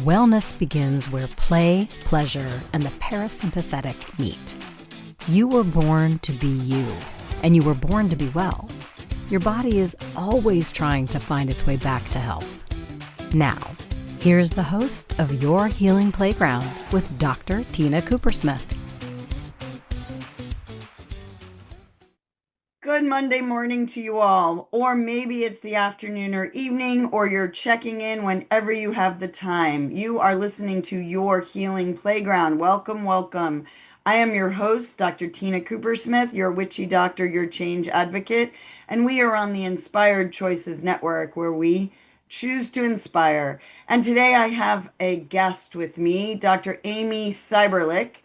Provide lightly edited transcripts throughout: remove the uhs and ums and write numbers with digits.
Wellness begins where play, pleasure, and the parasympathetic meet. You were born to be you, and you were born to be well. Your body is always trying to find its way back to health. Now, here's the host of Your Healing Playground with Dr. Tina Coopersmith. Good Monday morning to you all, or maybe it's the afternoon or evening, or you're checking in whenever you have the time. You are listening to Your Healing Playground. Welcome, welcome. I am your host, Dr. Tina Coopersmith, your witchy doctor, your change advocate, and we are on the Inspired Choices Network, where we choose to inspire. And today I have a guest with me, Dr. Amy Seiberlich.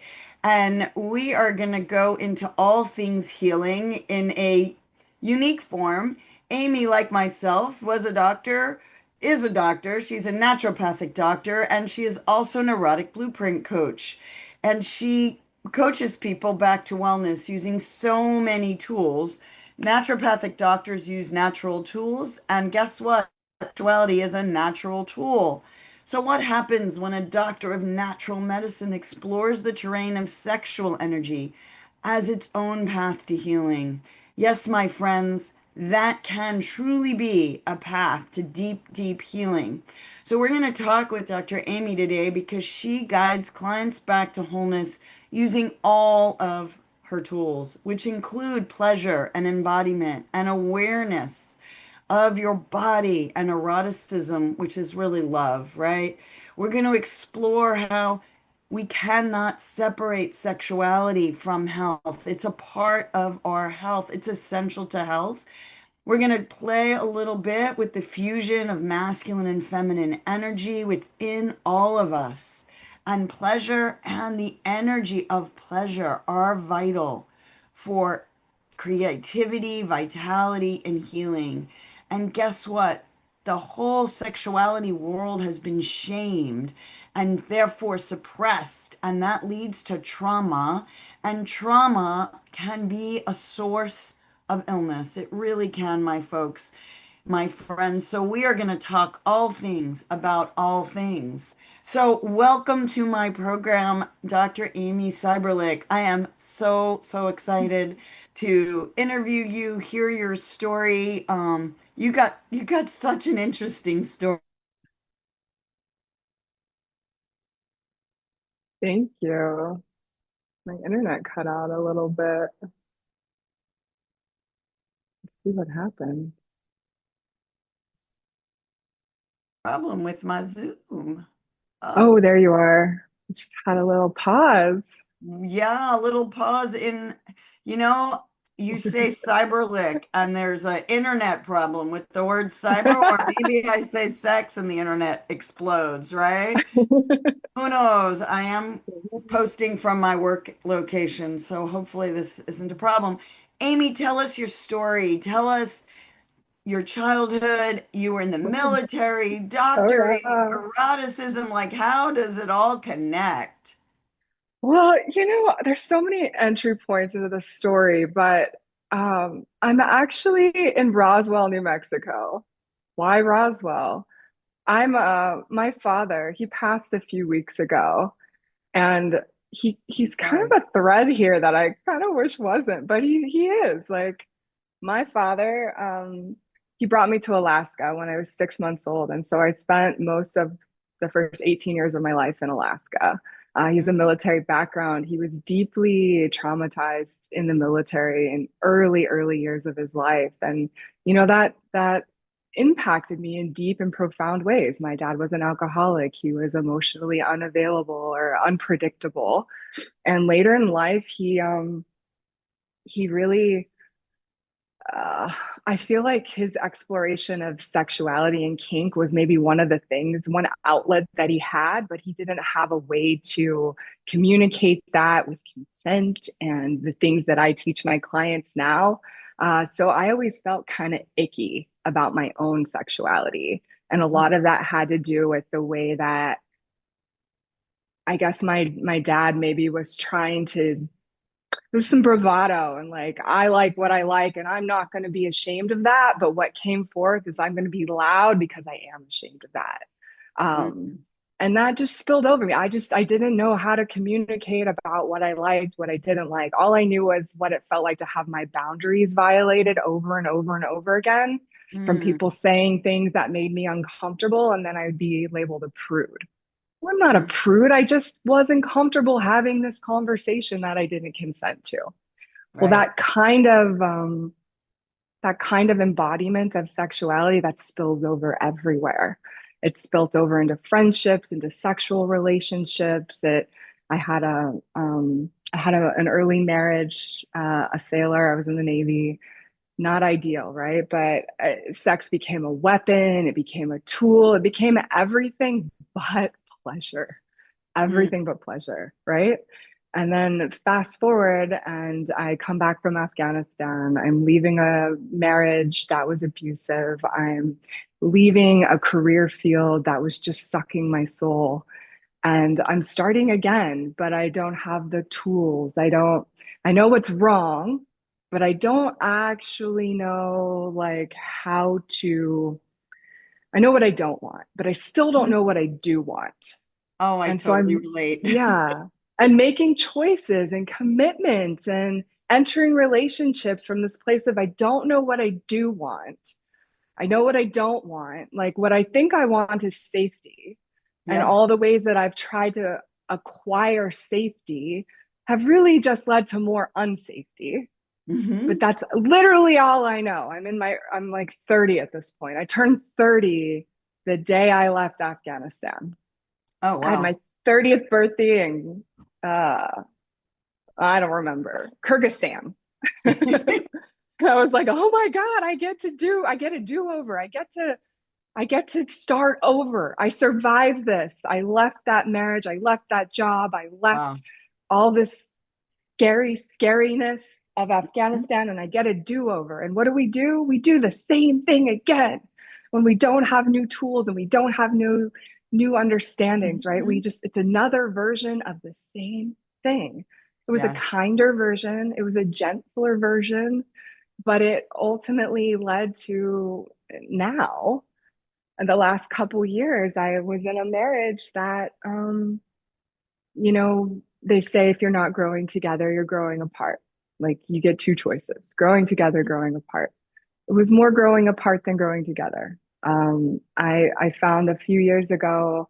And we are going to go into all things healing in a unique form. Amy, like myself, was a doctor, is a doctor. She's a naturopathic doctor, and she is also an erotic blueprint coach. And she coaches people back to wellness using so many tools. Naturopathic doctors use natural tools, and guess what? Sexuality is a natural tool. So what happens when a doctor of natural medicine explores the terrain of sexual energy as its own path to healing? Yes, my friends, that can truly be a path to deep, deep healing. So we're going to talk with Dr. Amy today because she guides clients back to wholeness using all of her tools, which include pleasure and embodiment and awareness of your body and eroticism, which is really love, right? We're going to explore how we cannot separate sexuality from health. It's a part of our health. It's essential to health. We're going to play a little bit with the fusion of masculine and feminine energy within all of us. And pleasure and the energy of pleasure are vital for creativity, vitality, and healing. And guess what? The whole sexuality world has been shamed and therefore suppressed, and that leads to trauma. And trauma can be a source of illness. It really can, my folks, my friends. So we are going to talk all things about all things. So welcome to my program, Dr. Amy Seiberlich. I am so excited to interview you, hear your story. You got such an interesting story. Thank you. My internet cut out a little bit. Let's see what happened. Problem with my Zoom. Oh, there you are. Just had a little pause. Yeah, a little pause in, you say Seiberlich and there's an internet problem with the word cyber, or maybe I say sex and the internet explodes, right? Who knows? I am posting from my work location, so hopefully this isn't a problem. Amy, tell us your story. Tell us your childhood. You were in the military, Oh, doctoring, yeah. eroticism. Like, how does it all connect? Well, there's so many entry points into the story, but I'm actually in Roswell, New Mexico. Why Roswell? My father, he passed a few weeks ago, and he's kind Sorry. of a thread here that I kind of wish wasn't, but he is. Like, my father, he brought me to Alaska when I was 6 months old, and so I spent most of the first 18 years of my life in Alaska. He's a military background. He was deeply traumatized in the military in early years of his life, and that impacted me in deep and profound ways. My dad was an alcoholic. He was emotionally unavailable or unpredictable, and later in life, he really I feel like his exploration of sexuality and kink was maybe one outlet that he had, but he didn't have a way to communicate that with consent and the things that I teach my clients now. So I always felt kind of icky about my own sexuality. And a lot of that had to do with the way that I guess my dad maybe was trying to, there's some bravado and like, I like what I like and I'm not going to be ashamed of that. But what came forth is I'm going to be loud because I am ashamed of that. Um, Mhm. And that just spilled over me. I didn't know how to communicate about what I liked, what I didn't like. All I knew was what it felt like to have my boundaries violated over and over and over again from Mm, people saying things that made me uncomfortable. And then I would be labeled a prude. Well, I'm not a mm, prude. I just wasn't comfortable having this conversation that I didn't consent to. Well, right. that kind of embodiment of sexuality that spills over everywhere. It spilled over into friendships, into sexual relationships. I had an early marriage, a sailor. I was in the Navy. Not ideal, right? But sex became a weapon. It became a tool. It became everything but pleasure, Mm, everything but pleasure, right? And then fast forward, and I come back from Afghanistan. I'm leaving a marriage that was abusive. I'm leaving a career field that was just sucking my soul. And I'm starting again, but I don't have the tools. I know what's wrong, but I don't actually know like how to, I know what I don't want, but I still don't mm. know what I do want. Oh, I And so totally relate. yeah, and making choices and commitments and entering relationships from this place of I don't know what I do want. I know what I don't want. Like what I think I want is safety. And Yeah. all the ways that I've tried to acquire safety have really just led to more unsafety. But Hmm. that's literally all I know. I'm like 30 at this point. I turned 30 the day I left Afghanistan. Oh, I had wow. my 30th birthday in I don't remember, Kyrgyzstan. I was like, oh my God, I get a do-over. I get to start over. I survived this. I left that marriage. I left that job. I Wow. left all this scariness of Mhm. Afghanistan, and I get a do-over. And what do? We do the same thing again when we don't have new tools and we don't have new understandings, right? Mhm. It's another version of the same thing. It was a Yeah. kinder version, it was a gentler version, but it ultimately led to now. In the last couple years, I was in a marriage that they say if you're not growing together, you're growing apart. Like you get two choices, growing together, growing apart. It was more growing apart than growing together. I found a few years ago,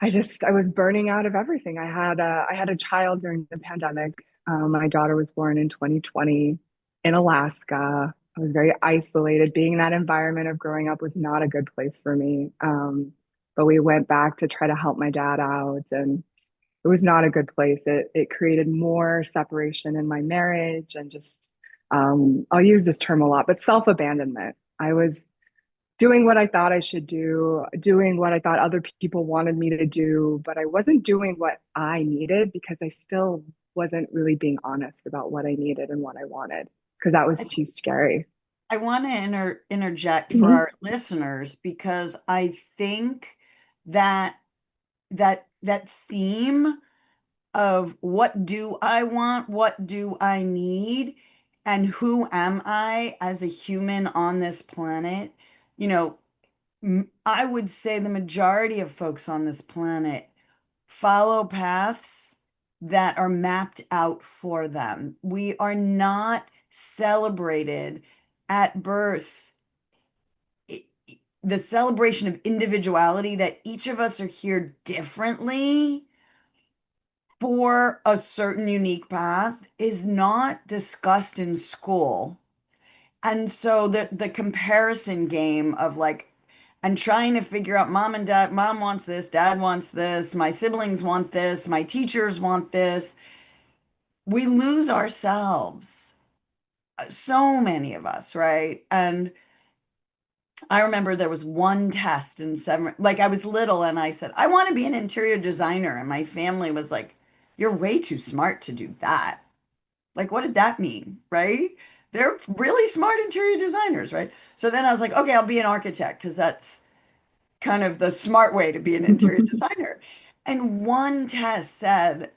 I was burning out of everything. I had a child during the pandemic. My daughter was born in 2020 in Alaska. I was very isolated. Being in that environment of growing up was not a good place for me. But we went back to try to help my dad out, and it was not a good place. It created more separation in my marriage and just I'll use this term a lot, but self-abandonment. I was doing what I thought I should do, doing what I thought other people wanted me to do, but I wasn't doing what I needed because I still wasn't really being honest about what I needed and what I wanted because that was I, too scary. I want to interject for Mhm. our listeners because I think that that theme of what do I want, what do I need, and who am I as a human on this planet, you know, I would say the majority of folks on this planet follow paths that are mapped out for them. We are not celebrated at birth. The celebration of individuality, that each of us are here differently for a certain unique path, is not discussed in school. And so the comparison game of like, and trying to figure out mom and dad, mom wants this, dad wants this, my siblings want this, my teachers want this. We lose ourselves. So many of us, right? And I remember there was one test in seven, like I was little and I said, I want to be an interior designer. And my family was like, you're way too smart to do that. Like, what did that mean? Right? They're really smart interior designers, right? So then I was like, okay, I'll be an architect because that's kind of the smart way to be an interior designer. And one test said,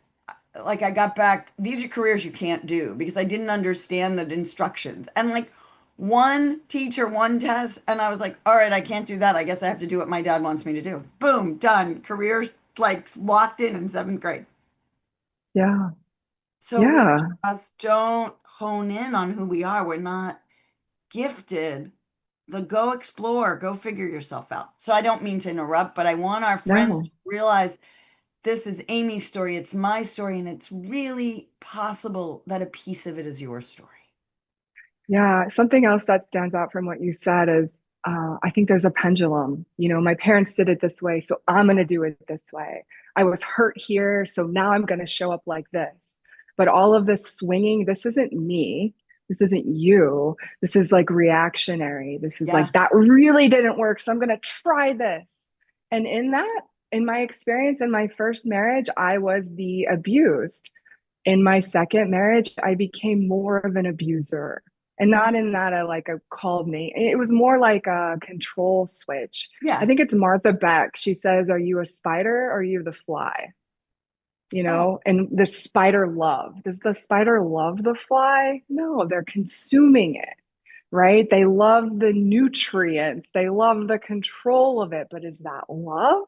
like, I got back, these are careers you can't do because I didn't understand the instructions. And like, one teacher, one test, and I was like, all right, I can't do that. I guess I have to do what my dad wants me to do. Boom, done. Career like locked in 7th grade. Yeah. So we Yeah. just don't hone in on who we are. We're not gifted. Go explore, go figure yourself out. So I don't mean to interrupt, but I want our friends No. to realize this is Amy's story, it's my story, and it's really possible that a piece of it is your story. Yeah. Something else that stands out from what you said is I think there's a pendulum. My parents did it this way, so I'm going to do it this way. I was hurt here, so now I'm going to show up like this. But all of this swinging, this isn't me. This isn't you. This is like reactionary. This is Yeah. like, that really didn't work, so I'm going to try this. And in my experience, in my first marriage, I was the abused. In my second marriage, I became more of an abuser. And not in that I called me. It was more like a control switch. Yeah. I think it's Martha Beck. She says, are you a spider or are you the fly? And the spider love. Does the spider love the fly? No, they're consuming it, right? They love the nutrients. They love the control of it. But is that love?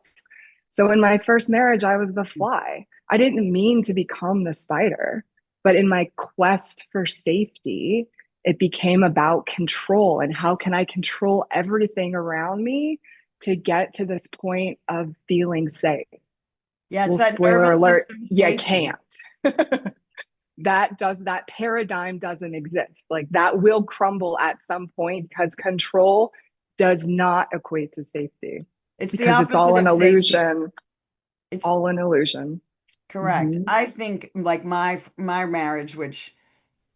So in my first marriage, I was the fly. I didn't mean to become the spider, but in my quest for safety, it became about control and how can I control everything around me to get to this point of feeling safe. Yeah, it's Well, that spoiler nervous alert, system you safety. can't. That paradigm doesn't exist. Like that will crumble at some point because control does not equate to safety. It's the Because it's all opposite an of safety. illusion. It's all an illusion. correct. Mhm. I think like my marriage, which,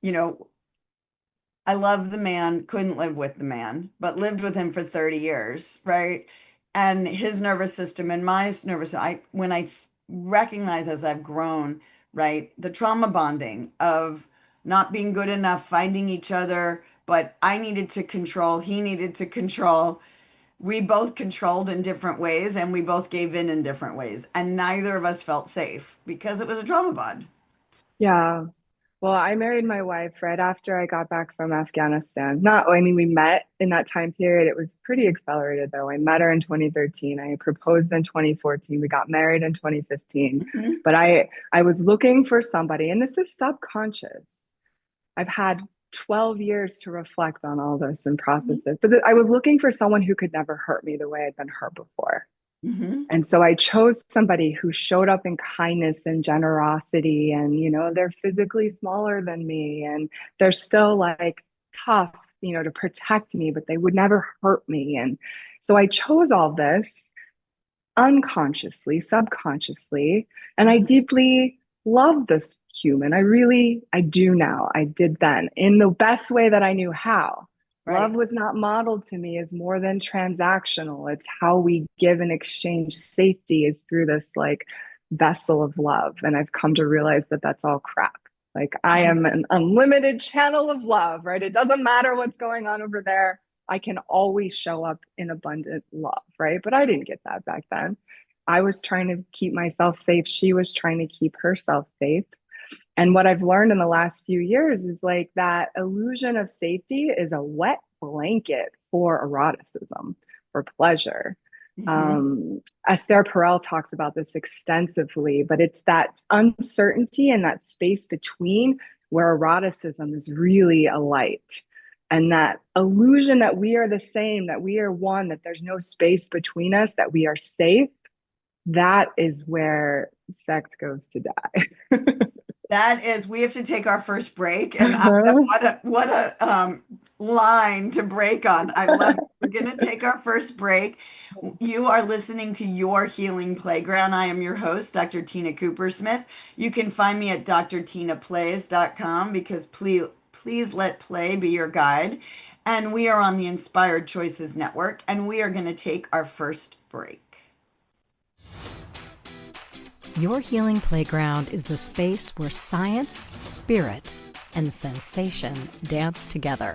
I love the man, couldn't live with the man, but lived with him for 30 years, right? And his nervous system and my nervous, when I recognize as I've grown, right, the trauma bonding of not being good enough, finding each other, but I needed to control, he needed to control. We both controlled in different ways and we both gave in different ways. And neither of us felt safe because it was a trauma bond. Yeah. Well, I married my wife right after I got back from Afghanistan. We met in that time period. It was pretty accelerated though. I met her in 2013. I proposed in 2014. We got married in 2015. Mm-hmm. But I was looking for somebody, and this is subconscious. I've had 12 years to reflect on all this and process it. But I was looking for someone who could never hurt me the way I'd been hurt before. Mm-hmm. And so I chose somebody who showed up in kindness and generosity. And, they're physically smaller than me and they're still like tough, to protect me, but they would never hurt me. And so I chose all this unconsciously, subconsciously. And I deeply love this human. I do now. I did then in the best way that I knew how. Right. Love was not modeled to me as more than transactional. It's how we give and exchange safety is through this like vessel of love. And I've come to realize that that's all crap. Like I am an unlimited channel of love, right? It doesn't matter what's going on over there. I can always show up in abundant love, right? But I didn't get that back then. I was trying to keep myself safe. She was trying to keep herself safe. And what I've learned in the last few years is like that illusion of safety is a wet blanket for eroticism, for pleasure. Mm-hmm. Esther Perel talks about this extensively, but it's that uncertainty and that space between where eroticism is really a light. And that illusion that we are the same, that we are one, that there's no space between us, that we are safe, that is where sex goes to die. That is, we have to take our first break, and what a line to break on. I love it. We're going to take our first break. You are listening to Your Healing Playground. I am your host, Dr. Tina Cooper-Smith. You can find me at drtinaplays.com because please let play be your guide. And we are on the Inspired Choices Network, and we are going to take our first break. Your Healing Playground is the space where science, spirit, and sensation dance together.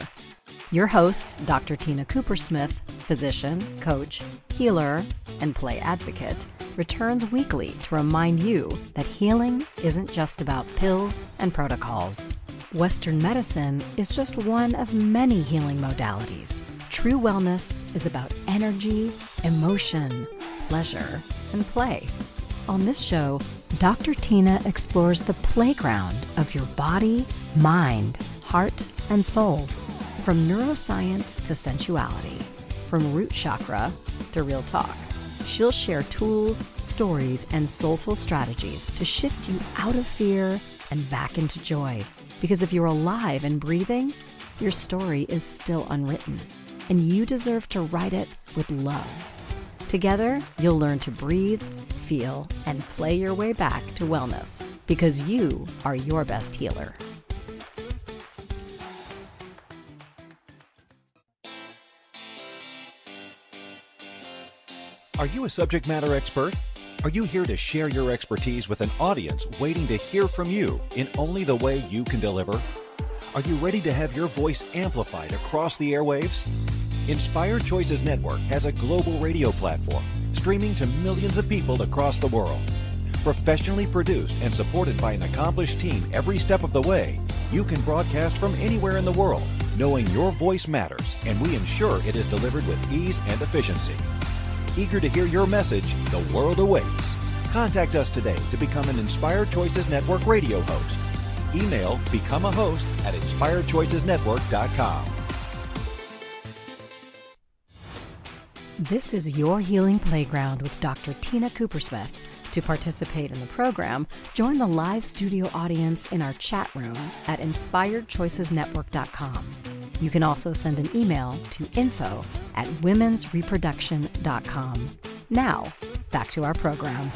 Your host, Dr. Tina Cooper-Smith, physician, coach, healer, and play advocate, returns weekly to remind you that healing isn't just about pills and protocols. Western medicine is just one of many healing modalities. True wellness is about energy, emotion, pleasure, and play. On this show, Dr. Tina explores the playground of your body, mind, heart, and soul. From neuroscience to sensuality, from root chakra to real talk. She'll share tools, stories, and soulful strategies to shift you out of fear and back into joy. Because if you're alive and breathing, your story is still unwritten, and you deserve to write it with love. Together, you'll learn to breathe, feel, and play your way back to wellness, because you are your best healer. Are you a subject matter expert? Are you here to share your expertise with an audience waiting to hear from you in only the way you can deliver? Are you ready to have your voice amplified across the airwaves? Inspired Choices Network has a global radio platform streaming to millions of people across the world. Professionally produced and supported by an accomplished team every step of the way, you can broadcast from anywhere in the world, knowing your voice matters, and we ensure it is delivered with ease and efficiency. Eager to hear your message, the world awaits. Contact us today to become an Inspired Choices Network radio host. Email become a host at inspiredchoicesnetwork.com. This is Your Healing Playground with Dr. Tina Coopersmith. To participate in the program, join the live studio audience in our chat room at inspiredchoicesnetwork.com. You can also send an email to info@womensreproduction.com. Now, back to our program.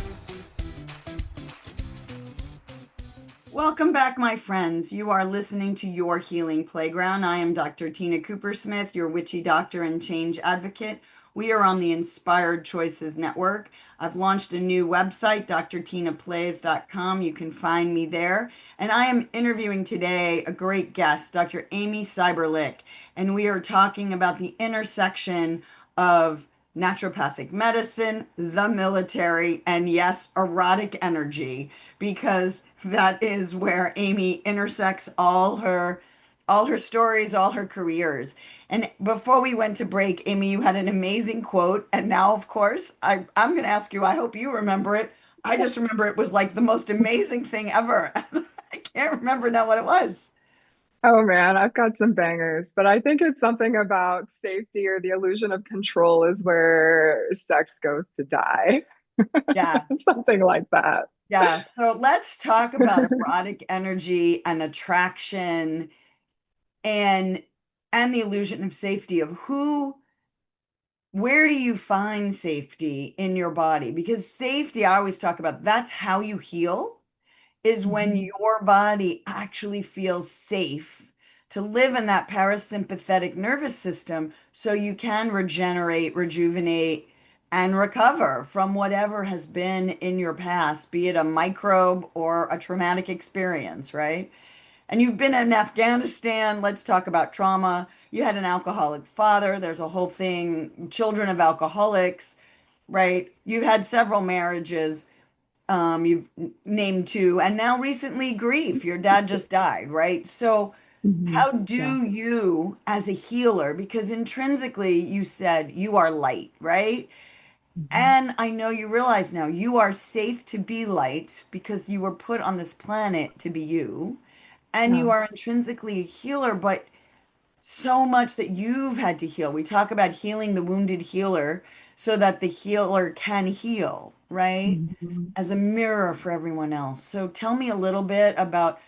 Welcome back, my friends. You are listening to Your Healing Playground. I am Dr. Tina Coopersmith, your witchy doctor and change advocate. We are on the Inspired Choices Network. I've launched a new website, drtinaplays.com. You can find me there. And I am interviewing today a great guest, Dr. Amy Seiberlich. And we are talking about the intersection of naturopathic medicine, the military, and yes, erotic energy, because that is where Amy intersects all her stories, all her careers. And before we went to break, Amy, you had an amazing quote. And now, of course, I'm going to ask you, I hope you remember it. I just remember it was like the most amazing thing ever. I can't remember now what it was. Oh man, I've got some bangers, but I think it's something about safety or the illusion of control is where sex goes to die. Yeah. Something like that. Yeah. So let's talk about erotic energy and attraction and the illusion of safety of where do you find safety in your body? Because safety, I always talk about, that's how you heal, is when your body actually feels safe to live in that parasympathetic nervous system so you can regenerate, rejuvenate, and recover from whatever has been in your past, be it a microbe or a traumatic experience, right? And you've been in Afghanistan. Let's talk about trauma. You had an alcoholic father. There's a whole thing, children of alcoholics, right? You had several marriages. You've named two. And now recently grief. Your dad just died, right? So how do you, as a healer, because intrinsically you said you are light, right? And I know you realize now you are safe to be light because you were put on this planet to be you. And you are intrinsically a healer, but so much that you've had to heal. We talk about healing the wounded healer so that the healer can heal, right? As a mirror for everyone else. So tell me a little bit about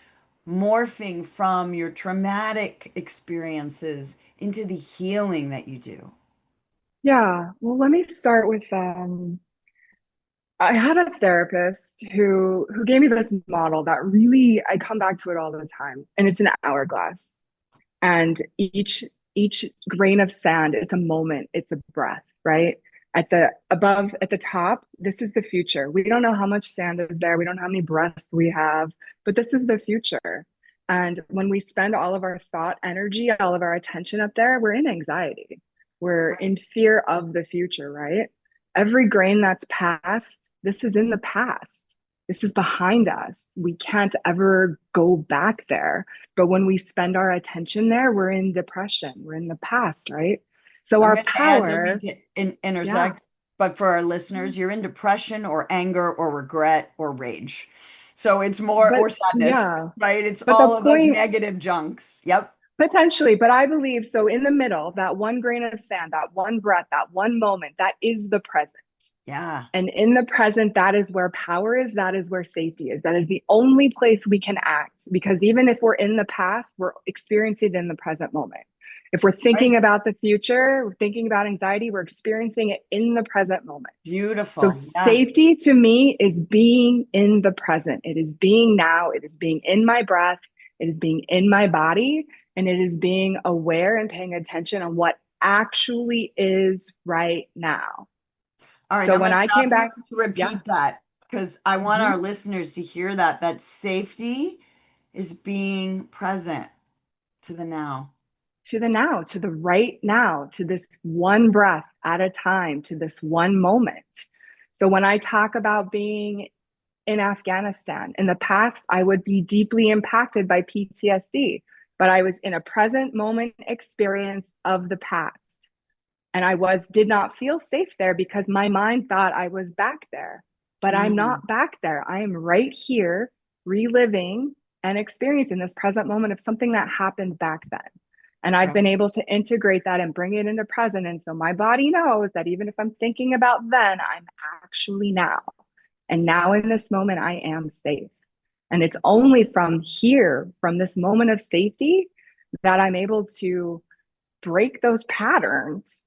morphing from your traumatic experiences into the healing that you do. Yeah, well, let me start with I had a therapist who gave me this model that really I come back to it all the time, and it's an hourglass. And each grain of sand, it's a moment, it's a breath, right? At the top, this is the future. We don't know how much sand is there, we don't know how many breaths we have, but this is the future. And when we spend all of our thought energy, all of our attention up there, we're in anxiety. We're in fear of the future, right? Every grain that's past, this is in the past. This is behind us. We can't ever go back there. But when we spend our attention there, we're in depression. We're in the past, right? So I'm our going to add, don't power, mean to yeah. intersect, but for our listeners, you're in depression or anger or regret or rage. So it's more, But or sadness, yeah, right? It's but the all of those point negative junks. Yep. potentially, but I believe so in the middle, that one grain of sand, that one breath, that one moment, that is the present. Yeah. And in the present, that is where power is. That is where safety is. That is the only place we can act. Because even if we're in the past, we're experiencing it in the present moment. If we're thinking Right. about the future, we're thinking about anxiety, we're experiencing it in the present moment. So Beautiful. Yeah. safety to me is being in the present. It is being now. It is being in my breath. It is being in my body. And it is being aware and paying attention on what actually is right now. All right. So I'm going when to I came stop you back, to yeah. repeat that because I want Mhm. our listeners to hear that, that safety is being present to the now. To the now, to the right now, to this one breath at a time, to this one moment. So when I talk about being in Afghanistan, in the past, I would be deeply impacted by PTSD, but I was in a present moment experience of the past. And did not feel safe there because my mind thought I was back there, but I'm Mm, not back there. I am right here reliving and experiencing this present moment of something that happened back then. And I've right. been able to integrate that and bring it into present. And so my body knows that even if I'm thinking about then, I'm actually now. And now in this moment, I am safe. And it's only from here, from this moment of safety, that I'm able to break those patterns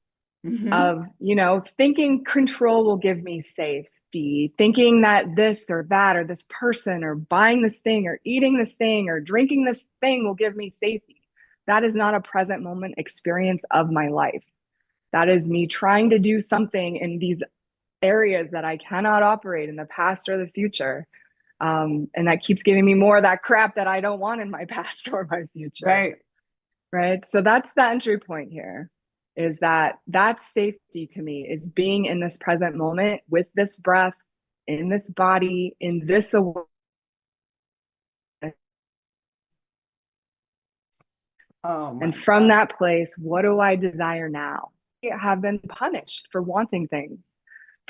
Mm-hmm. of, thinking control will give me safety, thinking that this or that or this person or buying this thing or eating this thing or drinking this thing will give me safety. That is not a present moment experience of my life. That is me trying to do something in these areas that I cannot operate in the past or the future. And that keeps giving me more of that crap that I don't want in my past or my future. Right. Right. So that's the entry point here, is that that's safety to me, is being in this present moment with this breath, in this body, in this awareness. Oh And my from God. that place, what do I desire now? We have been punished for wanting things,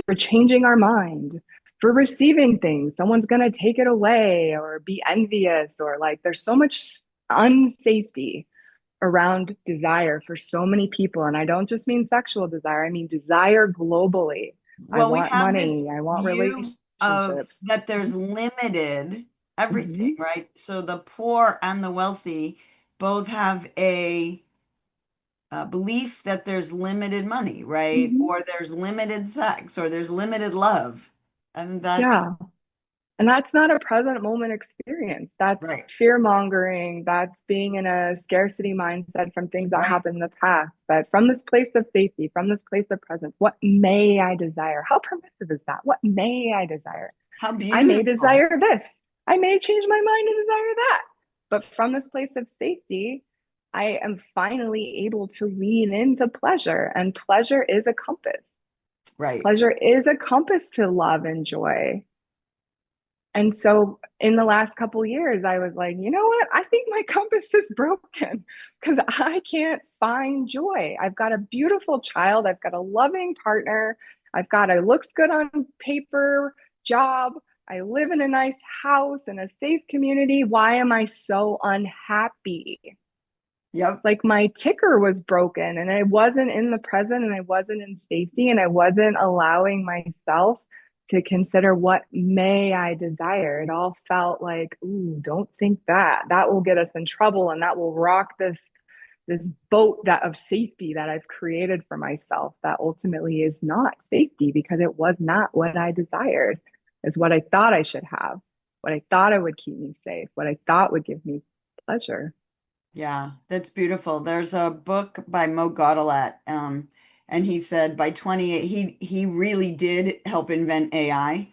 for changing our mind, for receiving things. Someone's going to take it away or be envious, or like there's so much unsafety around desire for so many people. And I don't just mean sexual desire, I mean desire globally. I Well, we want have this money, I want view of relationships. that there's limited everything, Mm-hmm. right? So the poor and the wealthy both have a belief that there's limited money, right? Mm-hmm. Or there's limited sex, or there's limited love. And that's Yeah. And that's not a present moment experience. That's right, fear mongering. That's being in a scarcity mindset from things that right. happened in the past. But from this place of safety, from this place of presence, what may I desire? How permissive is that? What may I desire? How I may beautiful. desire this. I may change my mind and desire that. But from this place of safety, I am finally able to lean into pleasure. And pleasure is a compass. Right. Pleasure is a compass to love and joy. And so in the last couple of years, I was like, you know what? I think my compass is broken because I can't find joy. I've got a beautiful child. I've got a loving partner. I've got a looks good on paper job. I live in a nice house in a safe community. Why am I so unhappy? Yep. Like my ticker was broken and I wasn't in the present and I wasn't in safety and I wasn't allowing myself to consider what may I desire. It all felt like, ooh, don't think that. That will get us in trouble and that will rock this boat that of safety that I've created for myself that ultimately is not safety because it was not what I desired. It's what I thought I should have, what I thought I would keep me safe, what I thought would give me pleasure. Yeah, that's beautiful. There's a book by Mo Gaudelet, and he said by 28, he really did help invent AI.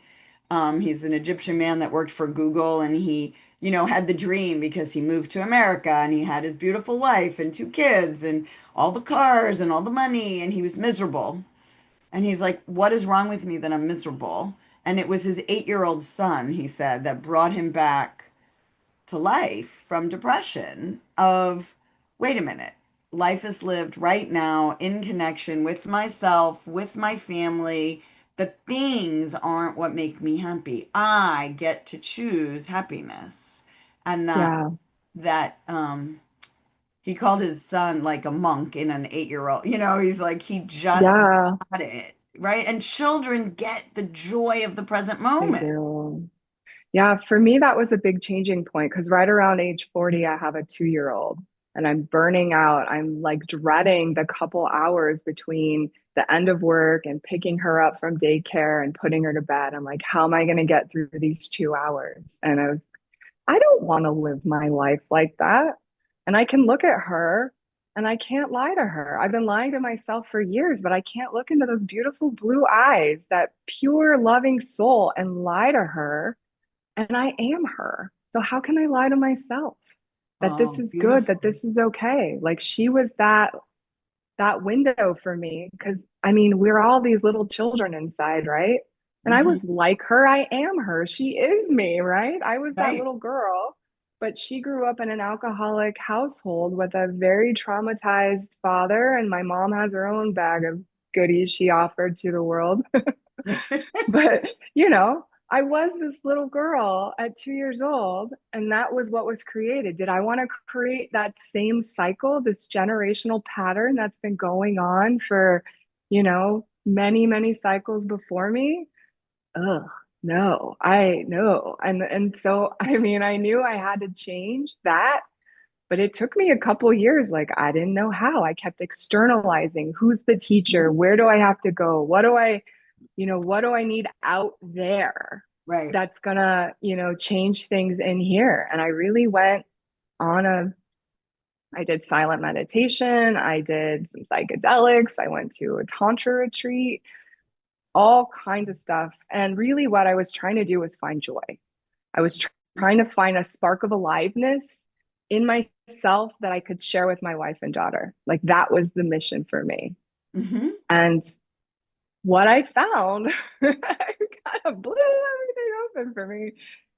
He's an Egyptian man that worked for Google, and he, had the dream because he moved to America and he had his beautiful wife and two kids and all the cars and all the money, and he was miserable. And he's like, "What is wrong with me that I'm miserable?" And it was his 8-year-old son, he said, that brought him back to life from depression of, wait a minute, life is lived right now in connection with myself, with my family. The things aren't what make me happy. I get to choose happiness. And Yeah. that he called his son like a monk in an 8-year-old. He's like, he just Yeah, got it, right? And children get the joy of the present they moment. do. Yeah, for me, that was a big changing point because right around age 40, I have a 2-year-old and I'm burning out. I'm like dreading the couple hours between the end of work and picking her up from daycare and putting her to bed. I'm like, how am I going to get through these 2 hours? And I don't want to live my life like that. And I can look at her and I can't lie to her. I've been lying to myself for years, but I can't look into those beautiful blue eyes, that pure, loving soul, and lie to her. And I am her. So how can I lie to myself that this Oh, is good, beautiful. that this is okay? Like she was that window for me because I mean, we're all these little children inside, right? And I Hmm. was like her, I am her. She is me, right? I was that Right. little girl, but she grew up in an alcoholic household with a very traumatized father, and my mom has her own bag of goodies she offered to the world. But, I was this little girl at 2 years old, and that was what was created. Did I want to create that same cycle, this generational pattern that's been going on for, many, many cycles before me? Ugh, no, I know. And so, I mean, I knew I had to change that, but it took me a couple years. Like, I didn't know how. I kept externalizing. Who's the teacher? Where do I have to go? What do I need out there Right. that's gonna, change things in here? And I really went on I did silent meditation, I did some psychedelics, I went to a tantra retreat, all kinds of stuff. And really what I was trying to do was find joy. I was trying to find a spark of aliveness in myself that I could share with my wife and daughter. Like that was the mission for me. Hmm. And what I found kind of blew everything open for me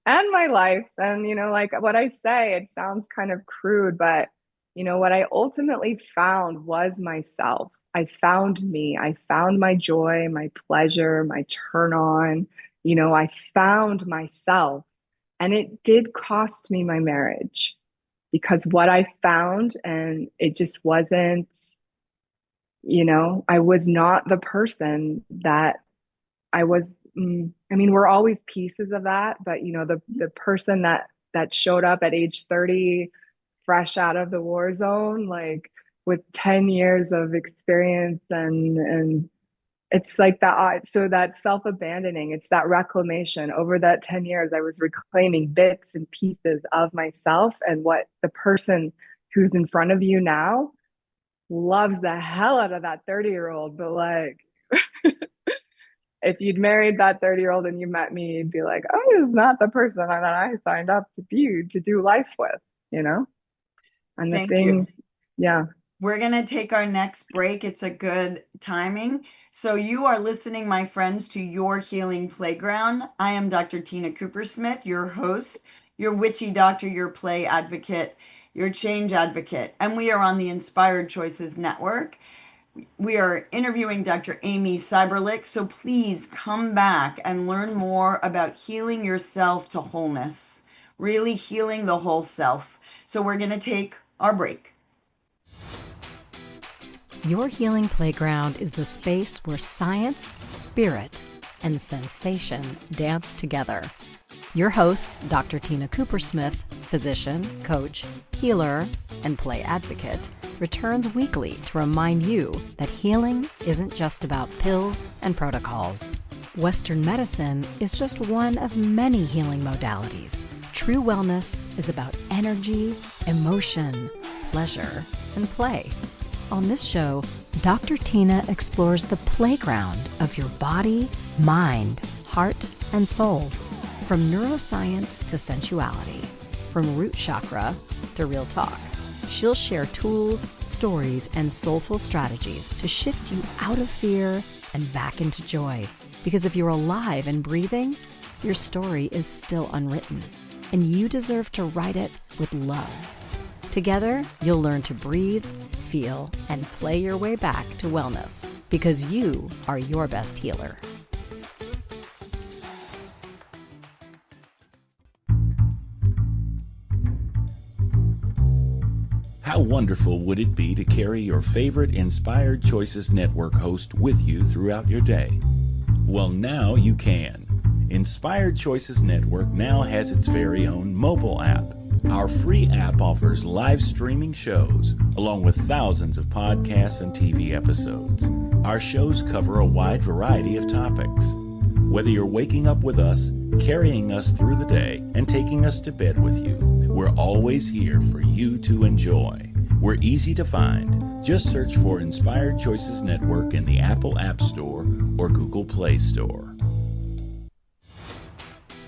and my life. And, like what I say, it sounds kind of crude, but, what I ultimately found was myself. I found me. I found my joy, my pleasure, my turn on. I found myself. And it did cost me my marriage because what I found, and it just wasn't, I was not the person that I was. I mean, we're always pieces of that, but the person that showed up at age 30, fresh out of the war zone, like with 10 years of experience, and it's like that. So that self-abandoning, it's that reclamation. Over that 10 years, I was reclaiming bits and pieces of myself, and what the person who's in front of you now loves the hell out of that 30-year-old, but like if you'd married that 30-year-old and you met me, you'd be like, oh, this is not the person that I signed up to be, to do life with, And the Thank you. thing, yeah. We're going to take our next break. It's a good timing. So you are listening, my friends, to Your Healing Playground. I am Dr. Tina Cooper-Smith, your host, your witchy doctor, your play advocate, your change advocate. And we are on the Inspired Choices Network. We are interviewing Dr. Amy Seiberlich. So please come back and learn more about healing yourself to wholeness, really healing the whole self. So we're going to take our break. Your Healing Playground is the space where science, spirit, and sensation dance together. Your host, Dr. Tina Cooper-Smith, physician, coach, healer, and play advocate, returns weekly to remind you that healing isn't just about pills and protocols. Western medicine is just one of many healing modalities. True wellness is about energy, emotion, pleasure, and play. On this show, Dr. Tina explores the playground of your body, mind, heart, and soul. From neuroscience to sensuality, from root chakra to real talk. She'll share tools, stories, and soulful strategies to shift you out of fear and back into joy. Because if you're alive and breathing, your story is still unwritten, and you deserve to write it with love. Together, you'll learn to breathe, feel, and play your way back to wellness, because you are your best healer. How wonderful would it be to carry your favorite Inspired Choices Network host with you throughout your day? Well, now you can. Inspired Choices Network now has its very own mobile app. Our free app offers live streaming shows, along with thousands of podcasts and TV episodes. Our shows cover a wide variety of topics. Whether you're waking up with us, carrying us through the day, and taking us to bed with you, we're always here for you to enjoy. We're easy to find. Just search for Inspired Choices Network in the Apple App Store or Google Play Store.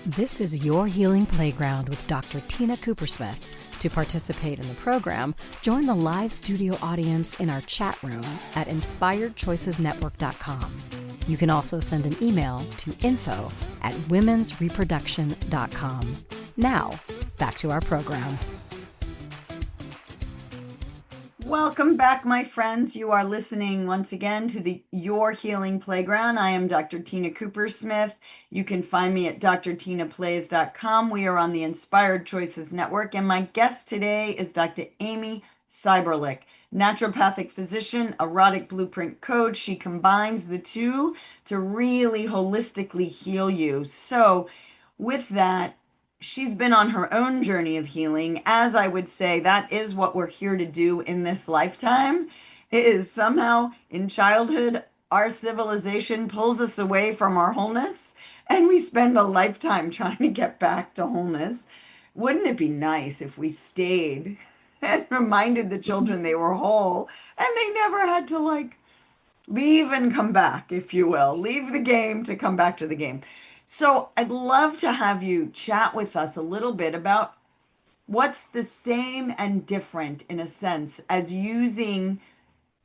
This is Your Healing Playground with Dr. Tina Coopersmith. To participate in the program, join the live studio audience in our chat room at inspiredchoicesnetwork.com. You can also send an email to info@womensreproduction.com. Now, back to our program. Welcome back, my friends. You are listening once again to Your Healing Playground. I am Dr. Tina Coopersmith. You can find me at drtinaplays.com. We are on the Inspired Choices Network, and my guest today is Dr. Amy Seiberlich, naturopathic physician, erotic blueprint coach. She combines the two to really holistically heal you. So with that, she's been on her own journey of healing. As I would say, that is what we're here to do in this lifetime. It is somehow in childhood, our civilization pulls us away from our wholeness, and we spend a lifetime trying to get back to wholeness. Wouldn't it be nice if we stayed and reminded the children they were whole and they never had to leave and come back, if you will, leave the game to come back to the game. So I'd love to have you chat with us a little bit about what's the same and different in a sense as using,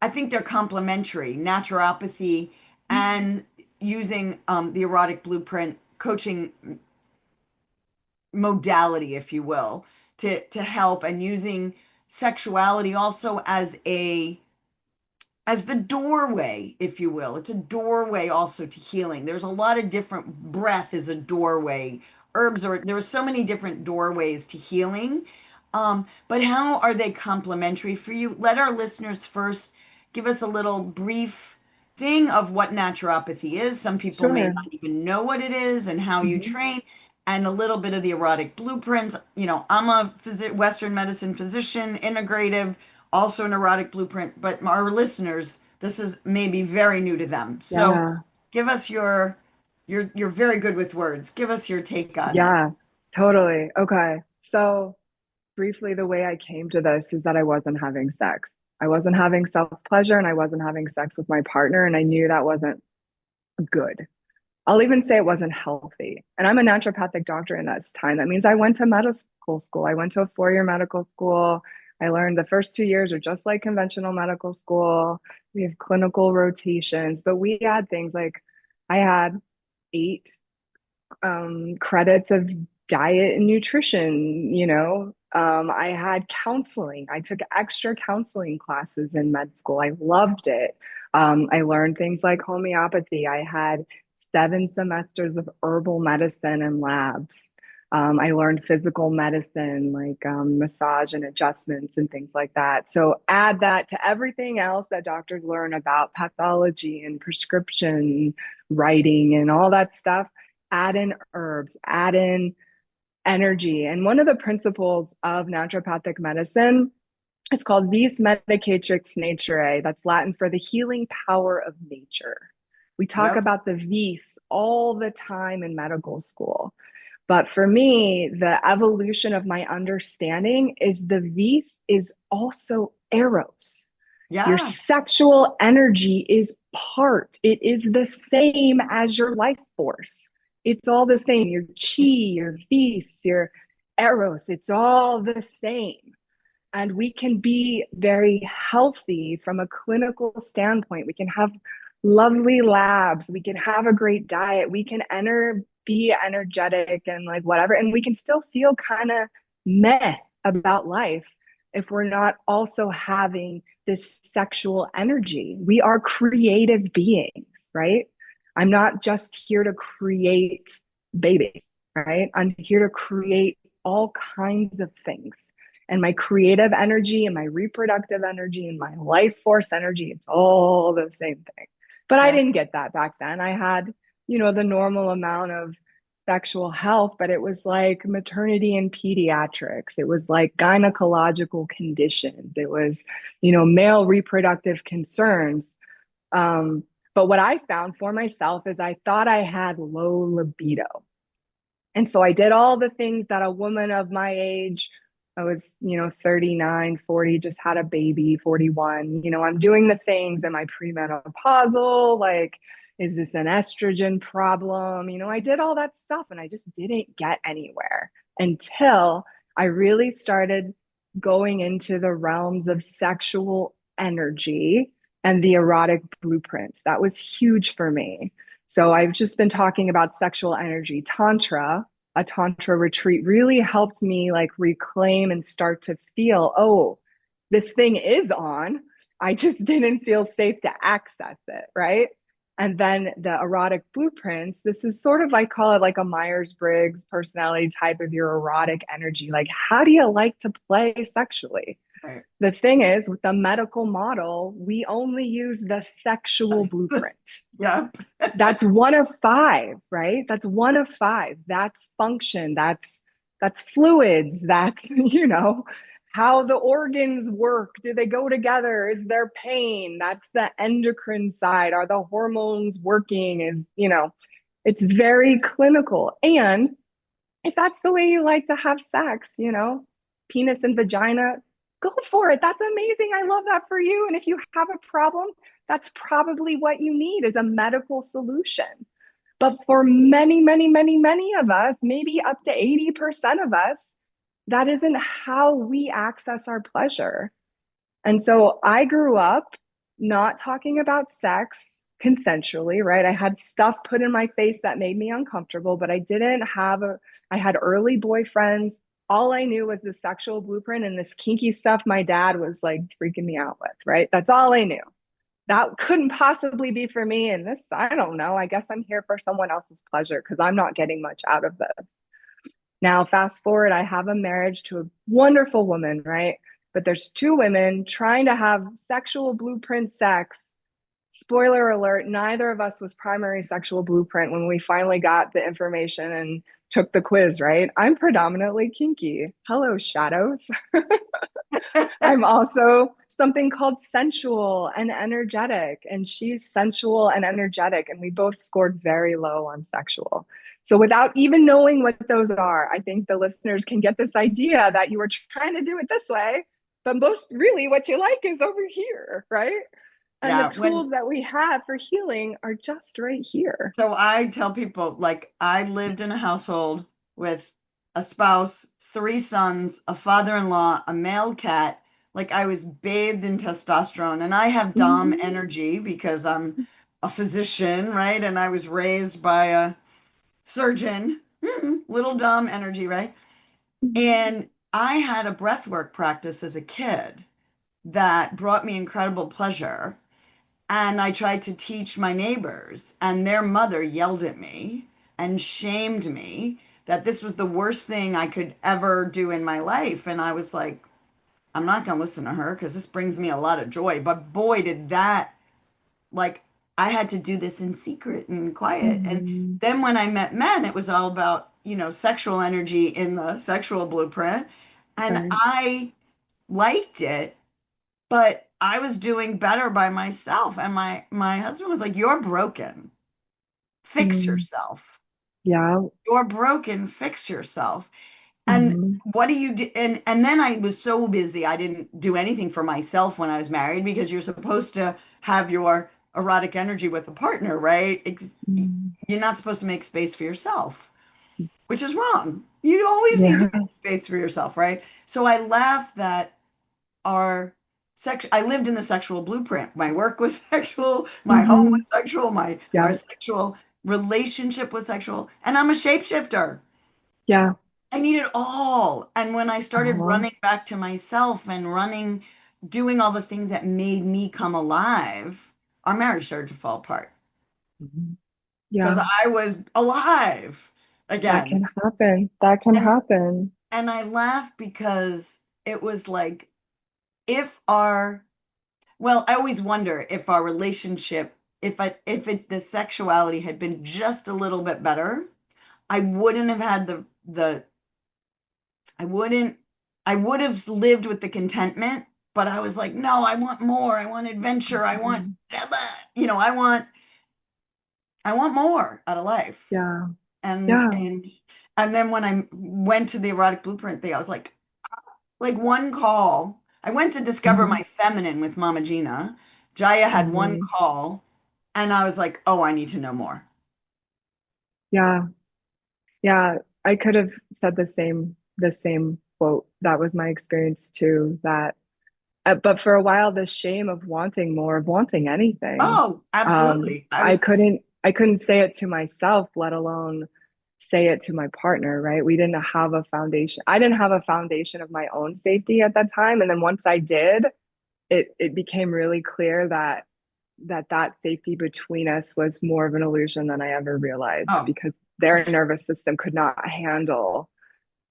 I think they're complementary, naturopathy and using the erotic blueprint coaching modality, if you will, to help, and using sexuality also as the doorway, if you will. It's a doorway also to healing. There's a lot of different, breath is a doorway. There are so many different doorways to healing. But how are they complementary for you? Let our listeners first give us a little brief thing of what naturopathy is. Some people may not even know what it is and how you train, and a little bit of the erotic blueprints. You know, I'm a Western medicine physician, integrative, also an erotic blueprint, but our listeners, this is maybe very new to them. So give us you're very good with words. Give us your take on it. Yeah, totally. Okay. So briefly, the way I came to this is that I wasn't having sex. I wasn't having self-pleasure, and I wasn't having sex with my partner, and I knew that wasn't good. I'll even say it wasn't healthy. And I'm a naturopathic doctor in that time. That means I went to medical school. I went to a 4-year medical school. I learned the first 2 years are just like conventional medical school. We have clinical rotations, but we had things like I had 8 credits of diet and nutrition, I had counseling. I took extra counseling classes in med school. I loved it. I learned things like homeopathy. I had 7 semesters of herbal medicine and labs. I learned physical medicine, like massage and adjustments and things like that. So add that to everything else that doctors learn about pathology and prescription writing and all that stuff. Add in herbs, add in energy. And one of the principles of naturopathic medicine, it's called vis medicatrix naturae. That's Latin for the healing power of nature. We talk about the vis all the time in medical school. But for me, the evolution of my understanding is the vis is also eros. Yeah. Your sexual energy is it is the same as your life force. It's all the same. Your chi, your vis, your eros, it's all the same. And we can be very healthy from a clinical standpoint. We can have lovely labs. We can have a great diet. We can be energetic and like whatever. And we can still feel kind of meh about life if we're not also having this sexual energy. We are creative beings, right? I'm not just here to create babies, right? I'm here to create all kinds of things. And my creative energy and my reproductive energy and my life force energy, it's all the same thing. But I didn't get that back then. I had, the normal amount of sexual health, but it was like maternity and pediatrics. It was like gynecological conditions. It was, male reproductive concerns. But what I found for myself is I thought I had low libido. And so I did all the things that a woman of my age, I was, 39, 40, just had a baby, 41. I'm doing the things. Am I premenopausal? Like, is this an estrogen problem? I did all that stuff and I just didn't get anywhere until I really started going into the realms of sexual energy and the erotic blueprints. That was huge for me. So I've just been talking about sexual energy. Tantra, a Tantra retreat really helped me like reclaim and start to feel, oh, this thing is on. I just didn't feel safe to access it, right? And then the erotic blueprints, this is sort of, I call it like a Myers-Briggs personality type of your erotic energy. Like, how do you like to play sexually? Right. The thing is, with the medical model, we only use the sexual blueprint. Yep. That's one of five, right? That's one of five. That's function. That's fluids. That's, how the organs work. Do they go together? Is there pain? That's the endocrine side. Are the hormones working? Is, it's very clinical. And if that's the way you like to have sex, penis and vagina, go for it. That's amazing. I love that for you. And if you have a problem, that's probably what you need is a medical solution. But for many, many, many, many of us, maybe up to 80% of us, that isn't how we access our pleasure. And so I grew up not talking about sex consensually, right? I had stuff put in my face that made me uncomfortable, but I had early boyfriends. All I knew was the sexual blueprint and this kinky stuff my dad was like freaking me out with, right? That's all I knew. That couldn't possibly be for me. And this, I don't know. I guess I'm here for someone else's pleasure because I'm not getting much out of this. Now, fast forward, I have a marriage to a wonderful woman, right? But there's two women trying to have sexual blueprint sex. Spoiler alert, neither of us was primary sexual blueprint when we finally got the information and took the quiz, right? I'm predominantly kinky. Hello, shadows. I'm also something called sensual and energetic, and she's sensual and energetic, and we both scored very low on sexual. So without even knowing what those are, I think the listeners can get this idea that you were trying to do it this way, but most really what you like is over here, right? And the tools that we have for healing are just right here. So I tell people, like, I lived in a household with a spouse, 3 sons, a father-in-law, a male cat. Like, I was bathed in testosterone, and I have Dom energy because I'm a physician, right? And I was raised by a surgeon, little Dom energy, right? And I had a breathwork practice as a kid that brought me incredible pleasure. And I tried to teach my neighbors, and their mother yelled at me and shamed me that this was the worst thing I could ever do in my life. And I was like, I'm not going to listen to her because this brings me a lot of joy. But boy, did that, like, I had to do this in secret and quiet. And then when I met men, it was all about, sexual energy in the sexual blueprint. And I liked it, but I was doing better by myself. And my husband was like, you're broken. Fix yourself. Yeah. You're broken. Fix yourself. And what do you do? And then I was so busy. I didn't do anything for myself when I was married because you're supposed to have your erotic energy with a partner, right? You're not supposed to make space for yourself, which is wrong. You always need to make space for yourself, right? So I laugh that our I lived in the sexual blueprint. My work was sexual, my home Mm-hmm. was sexual, Yeah. our sexual relationship was sexual, and I'm a shapeshifter. Yeah. I need it all. And when I started Uh-huh. running back to myself and doing all the things that made me come alive, our marriage started to fall apart Mhm. because Yeah. I was alive That again. can happen. That can And happen. and I laugh because it was like if our well, I always wonder if our relationship, the sexuality had been just a little bit better, I wouldn't have had the I wouldn't I would have lived with the contentment, but I was like, no, I want more. I want adventure. I want Mhm. you know, I want more out of life. Yeah. And Yeah. and and then when I went to the erotic blueprint thing, I was like one call. I went to discover Hmm. my feminine with Mama Gina. Jaya had one Hmm. call, and I was like, oh, I need to know more. Yeah. Yeah. I could have said the same quote. That was my experience too. That, but for a while, the shame of wanting more, of wanting anything, Oh, absolutely. I couldn't say it to myself, let alone say it to my partner, right? We didn't have a foundation. I didn't have a foundation of my own safety at that time. And then once I did, it became really clear that safety between us was more of an illusion than I ever realized, Oh, because their nervous system could not handle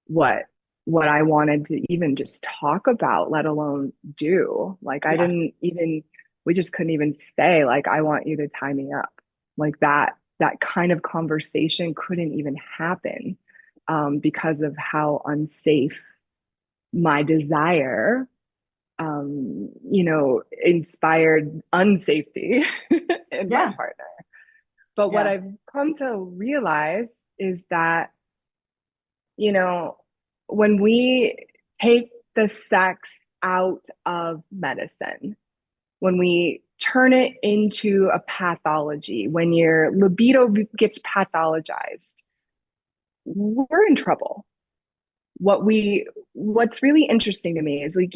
what what I wanted to even just talk about, let alone do. Like I yeah, didn't even we just couldn't even say like I want you to tie me up. Like that kind of conversation couldn't even happen, because of how unsafe my desire, inspired unsafety in my yeah, partner. But what yeah, I've come to realize is that, you know, when we take the sex out of medicine, when we turn it into a pathology, when your libido gets pathologized, we're in trouble. What's really interesting to me is like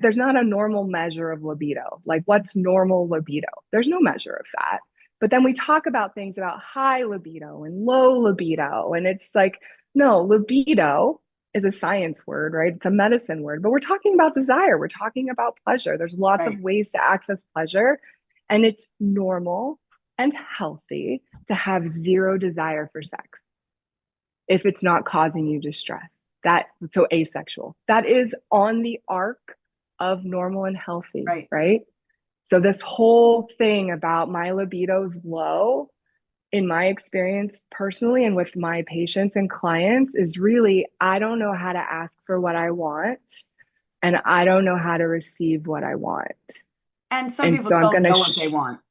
there's not a normal measure of libido. Like what's normal libido? There's no measure of that. But then we talk about things about high libido and low libido, and it's like, no, libido is a science word, right? It's a medicine word, but we're talking about desire, we're talking about pleasure. There's lots of right. ways to access pleasure, and it's normal and healthy to have zero desire for sex if it's not causing you distress. That so asexual. That is on the arc of normal and healthy, Right. right? So this whole thing about my libido's low, in my experience personally and with my patients and clients, is really I don't know how to ask for what I want, and I don't know how to receive what I want. And some And people so I'm don't going to know what they want.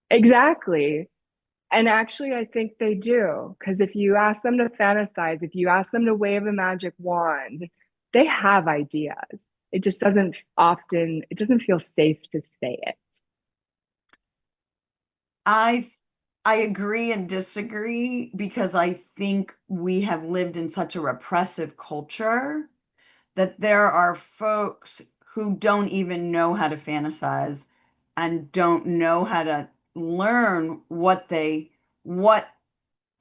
exactly. And actually, I think they do. Because if you ask them to fantasize, if you ask them to wave a magic wand, they have ideas. It doesn't feel safe to say it. I I agree and disagree because I think we have lived in such a repressive culture that there are folks who don't even know how to fantasize and don't know how to learn what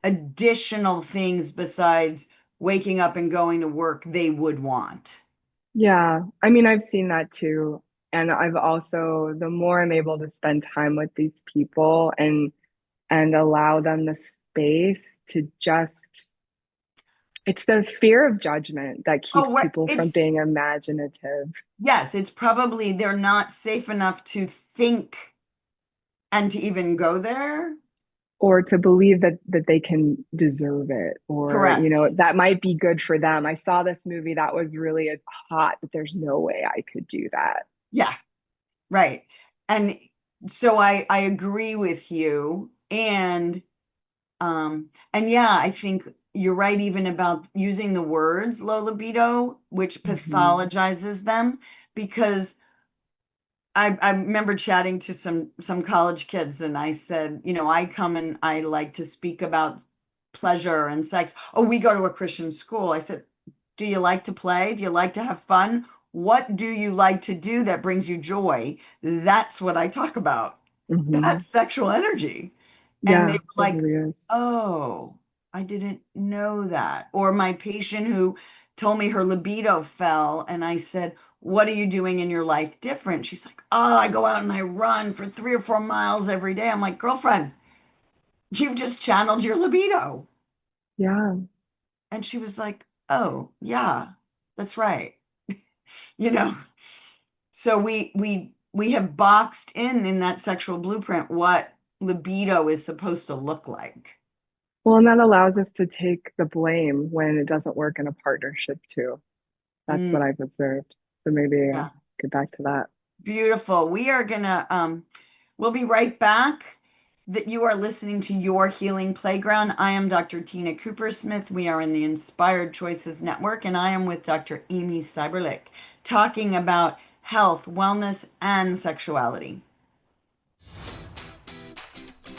additional things besides waking up and going to work they would want. Yeah. I mean, I've seen that too. And I've also, the more I'm able to spend time with these people and allow them the space to just, it's the fear of judgment that Oh, keeps right. people from It's being imaginative. yes, it's probably they're not safe enough to think and to even go there. Or to believe that they can deserve it, or Correct. that might be good for them. I saw this movie that was really hot, but there's no way I could do that. Yeah, right. And so I agree with you. And yeah, I think you're right even about using the words low libido, which Hmm. pathologizes them because I remember chatting to some college kids and I said, I come and I like to speak about pleasure and sex. Oh, we go to a Christian school. I said, do you like to play? Do you like to have fun? what do you like to do that brings you joy? That's what I talk about. That's sexual energy. And they Yeah, were like, totally is. oh, I didn't know that. Or my patient who told me her libido fell, and I said, what are you doing in your life different? She's like, oh, I go out and I run for 3 or 4 miles every day. I'm like, girlfriend, you've just channeled your libido. Yeah. And she was like, oh, yeah, that's right. You know, so we have boxed in that sexual blueprint what libido is supposed to look like. Well, and that allows us to take the blame when it doesn't work in a partnership too. That's Mm, what I've observed. So maybe yeah. get back to that. Beautiful. We are gonna we'll be right back. That you are listening to Your Healing Playground. I am Dr. Tina Cooper Smith. We are in the Inspired Choices Network, and I am with Dr. Amy Seiberlich, talking about health, wellness, and sexuality.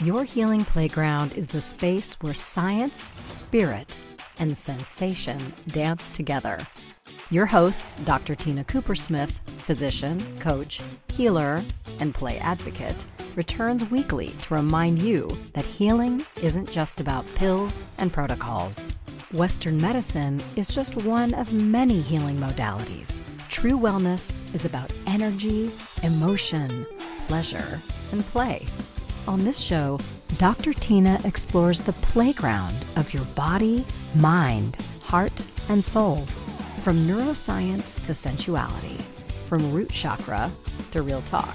Your Healing Playground is the space where science, spirit, and sensation dance together. Your host, Dr. Tina Cooper Smith, physician, coach, healer, and play advocate, returns weekly to remind you that healing isn't just about pills and protocols. Western medicine is just one of many healing modalities. True wellness is about energy, emotion, pleasure, and play. On this show, Dr. Tina explores the playground of your body, mind, heart, and soul. From neuroscience to sensuality, from root chakra to real talk.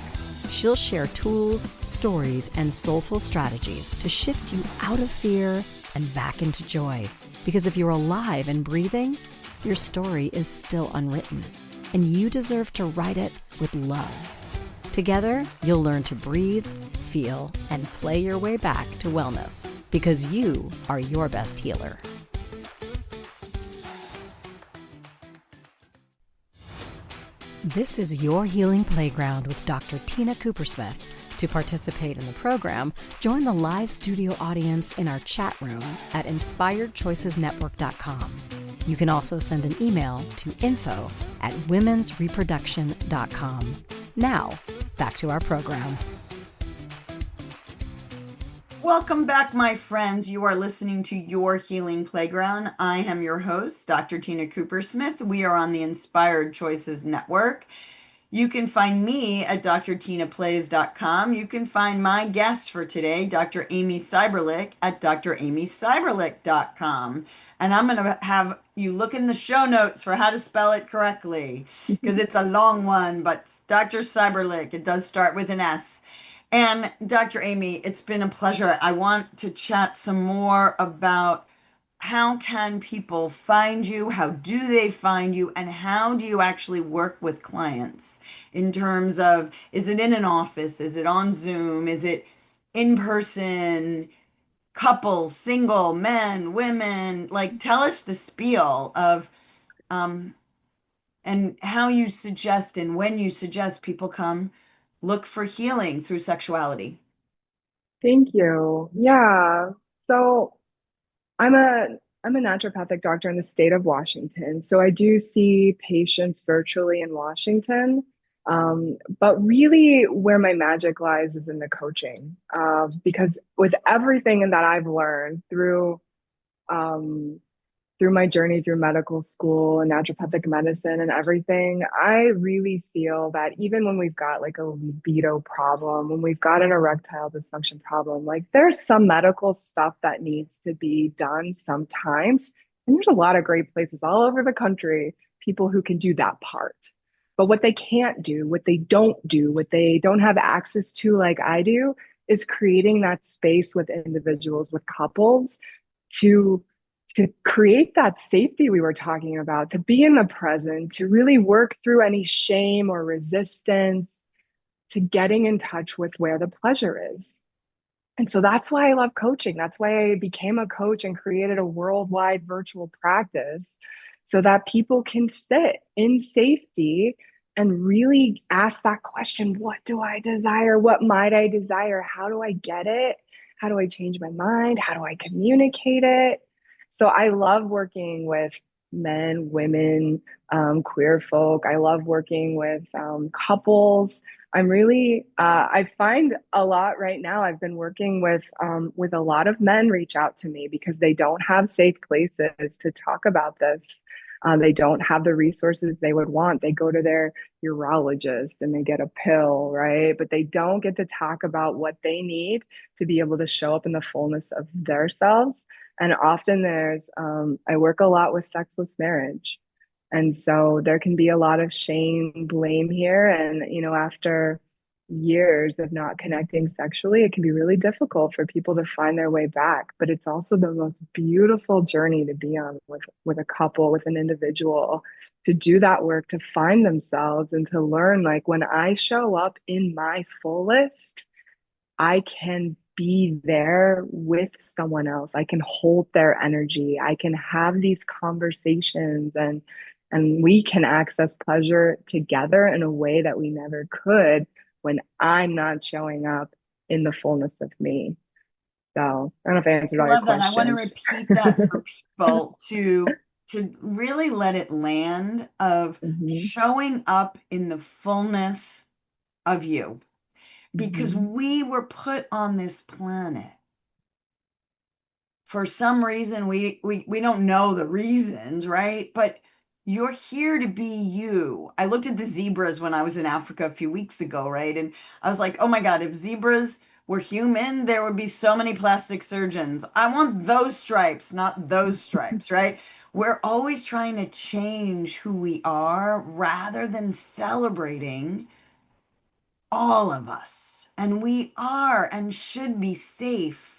She'll share tools, stories, and soulful strategies to shift you out of fear and back into joy. Because if you're alive and breathing, your story is still unwritten, and you deserve to write it with love. Together, you'll learn to breathe, feel, and play your way back to wellness, because you are your best healer. This is Your Healing Playground with Dr. Tina Cooper Smith. To participate in the program, join the live studio audience in our chat room at inspiredchoicesnetwork.com. You can also send an email to info@womensreproduction.com. Now, back to our program. Welcome back, my friends. You are listening to Your Healing Playground. I am your host, Dr. Tina Cooper Smith. We are on the Inspired Choices Network. You can find me at drtinaplays.com. You can find my guest for today, Dr. Amy Seiberlich, at dramyseiberlich.com. And I'm going to have you look in the show notes for how to spell it correctly, because it's a long one, but Dr. Seiberlich, it does start with an S. And Dr. Amy, it's been a pleasure. I want to chat some more about how can people find you, how do they find you, and how do you actually work with clients in terms of, is it in an office, is it on Zoom, is it in person, couples, single, men, women, like tell us the spiel of and how you suggest and when you suggest people come look for healing through sexuality. Thank you. Yeah. So I'm a naturopathic doctor in the state of Washington. So I do see patients virtually in Washington. But really where my magic lies is in the coaching. Because with everything that I've learned through my journey through medical school and naturopathic medicine and everything, I really feel that even when we've got like a libido problem, when we've got an erectile dysfunction problem, like there's some medical stuff that needs to be done sometimes. And there's a lot of great places all over the country, people who can do that part. But what they can't do, what they don't do, what they don't have access to like I do, is creating that space with individuals, with couples to create that safety we were talking about, to be in the present, to really work through any shame or resistance, to getting in touch with where the pleasure is. And so that's why I love coaching. That's why I became a coach and created a worldwide virtual practice so that people can sit in safety and really ask that question, what do I desire? What might I desire? How do I get it? How do I change my mind? How do I communicate it? So I love working with men, women, queer folk. I love working with couples. I'm really, I find a lot right now. I've been working with a lot of men reach out to me because they don't have safe places to talk about this. They don't have the resources they would want. They go to their urologist and they get a pill, right? But they don't get to talk about what they need to be able to show up in the fullness of their selves. And often I work a lot with sexless marriage. And so there can be a lot of shame, blame here. And, after years of not connecting sexually, it can be really difficult for people to find their way back. But it's also the most beautiful journey to be on with a couple, with an individual, to do that work, to find themselves and to learn, like, when I show up in my fullest, I can be there with someone else. I can hold their energy. I can have these conversations, and we can access pleasure together in a way that we never could when I'm not showing up in the fullness of me. So I don't know if I answered I all your love that. I want to questions. repeat that for people to really let it land of Hmm. showing up in the fullness of you. Because Hmm. we were put on this planet for some reason. We don't know the reasons, right? But you're here to be you. I looked at the zebras when I was in Africa a few weeks ago, right? And I was like, oh my God, if zebras were human, there would be so many plastic surgeons. I want those stripes, not those stripes, right? We're always trying to change who we are rather than celebrating all of us. And we are and should be safe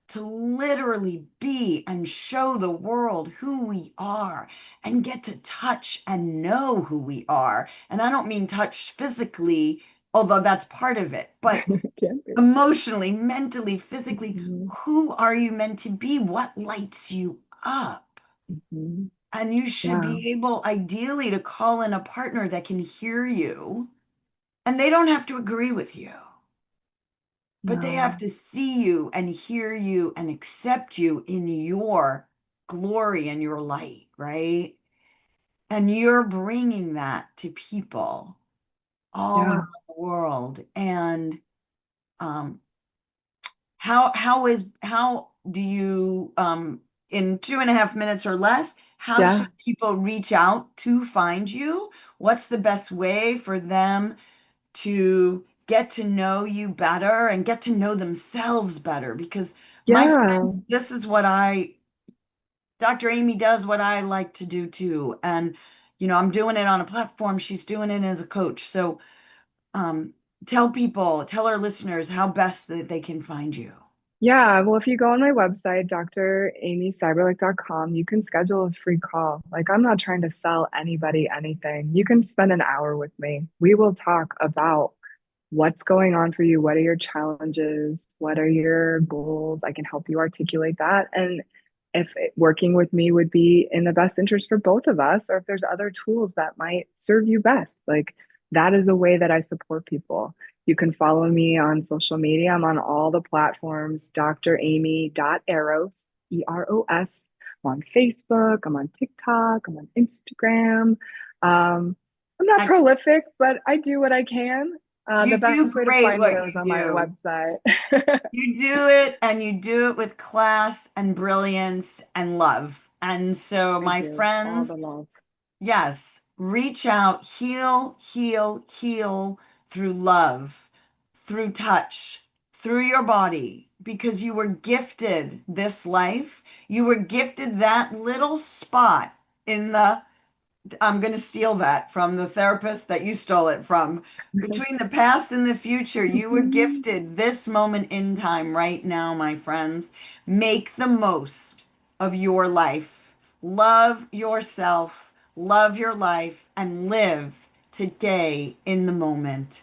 to literally be and show the world who we are and get to touch and know who we are. And I don't mean touch physically, although that's part of it, but emotionally, mentally, physically, Hmm. who are you meant to be? What lights you up? Hmm. And you should Yeah. be able, ideally, to call in a partner that can hear you, and they don't have to agree with you. But they have No. to see you and hear you and accept you in your glory and your light, right? And you're bringing that to people all Yeah. around the world. And um, how do you in 2.5 minutes or less, how Yeah. should people reach out to find you? What's the best way for them to get to know you better and get to know themselves better? Because my Yeah. friends, this is Dr. Amy does what I like to do too. And, I'm doing it on a platform. She's doing it as a coach. So um, tell our listeners how best that they can find you. Yeah, well, if you go on my website, dramyseiberlich.com, you can schedule a free call. Like, I'm not trying to sell anybody anything. You can spend an hour with me. We will talk about what's going on for you. What are your challenges? What are your goals? I can help you articulate that. And if working with me would be in the best interest for both of us, or if there's other tools that might serve you best, like, that is a way that I support people. You can follow me on social media. I'm on all the platforms, dramy.eros, Eros. I'm on Facebook, I'm on TikTok, I'm on Instagram. I'm not Excellent. prolific, but I do what I can. The You do best way to great find me what is you on my do. website. You do it, and you do it with class and brilliance and love. And so, I my do. All friends, the love. yes, reach out, heal, heal, heal through love, through touch, through your body, because you were gifted this life. You were gifted that little spot in the, I'm going to steal that from the therapist that you stole it from. Between the past and the future, you were gifted this moment in time right now, my friends. Make the most of your life. Love yourself, love your life, and live today in the moment.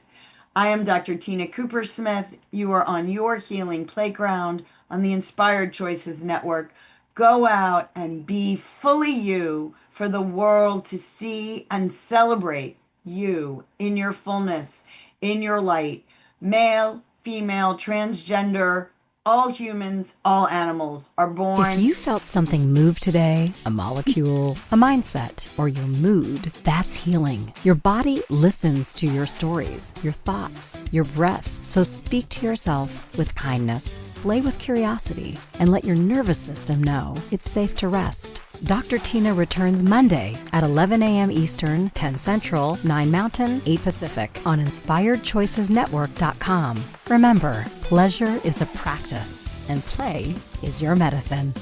I am Dr. Tina Cooper Smith. You are on your healing playground on the Inspired Choices Network. Go out and be fully you for the world to see and celebrate you in your fullness, in your light, male, female, transgender, All humans, all animals are born. If you felt something move today, a molecule, a mindset, or your mood, that's healing. Your body listens to your stories, your thoughts, your breath. So speak to yourself with kindness, play with curiosity, and let your nervous system know it's safe to rest. Dr. Tina returns Monday at 11 a.m. Eastern, 10 Central, 9 Mountain, 8 Pacific on InspiredChoicesNetwork.com. Remember, pleasure is a practice and play is your medicine.